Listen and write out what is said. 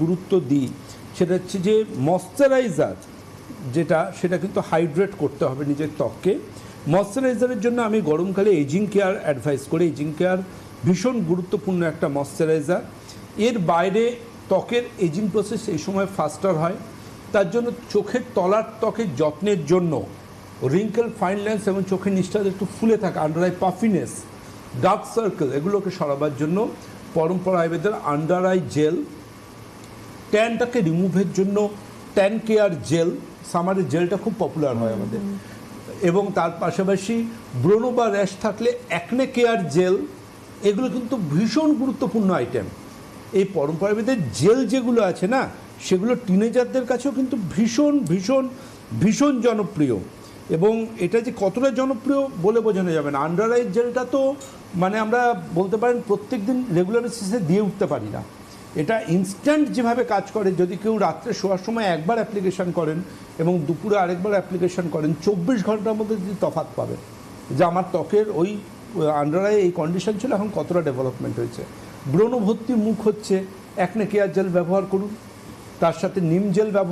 গুরুত্ব দিই সেটা হচ্ছে যে ময়শ্চারাইজার সেটা কিন্তু হাইড্রেট করতে হবে নিজের ত্বককে। ময়শ্চারাইজারের জন্য আমি গরমকালে এজিং কেয়ার অ্যাডভাইস করি। এজিং কেয়ার ভীষণ গুরুত্বপূর্ণ একটা ময়শ্চারাইজার। এর বাইরে ত্বকের এজিং প্রসেস এই সময় ফাস্টার হয়, তার জন্য চোখের তলার ত্বকের যত্নের জন্য রিঙ্কেল, ফাইন লাইন্স এবং চোখের নিচটা একটু ফুলে থাকা, under eye puffiness, dark circle, এগুলোকে সরাবার জন্য পরম্পরা আয়ুর্বেদের আন্ডার আই জেল, ট্যানটাকে রিমুভের জন্য ট্যান কেয়ার জেল, সামারের জেলটা খুব পপুলার হয় আমাদের, এবং তার পাশাপাশি ব্রণ বা র্যাশ থাকলে অ্যাকনে কেয়ার জেল, এগুলো কিন্তু ভীষণ গুরুত্বপূর্ণ আইটেম। এই পরম্পরা আয়ুর্বেদের জেল যেগুলো আছে না, সেগুলো টিনেজারদের কাছেও কিন্তু ভীষণ ভীষণ ভীষণ জনপ্রিয়। এবং এটা যে কতটা জনপ্রিয় বলে বোঝানো যাবে না। আন্ডার আই জেলটা তো মানে আমরা বলতে পারেন প্রত্যেক দিন রেগুলার বেসিসে দিয়ে উঠতে পারি না। এটা ইনস্ট্যান্ট যেভাবে কাজ করে, যদি কেউ রাত্রে শোয়ার সময় একবার অ্যাপ্লিকেশান করেন এবং দুপুরে আরেকবার অ্যাপ্লিকেশান করেন, 24 ঘন্টার মধ্যে যদি তফাৎ পাবেন যে আমার ত্বকের ওই আন্ডার আই এই কন্ডিশন ছিল, এখন কতটা ডেভেলপমেন্ট হয়েছে। ব্রণ ভর্তি মুখ হচ্ছে, অ্যাকনে কেয়ার জেল ব্যবহার করুন, তার সাথে নিম জেল ব্যবহার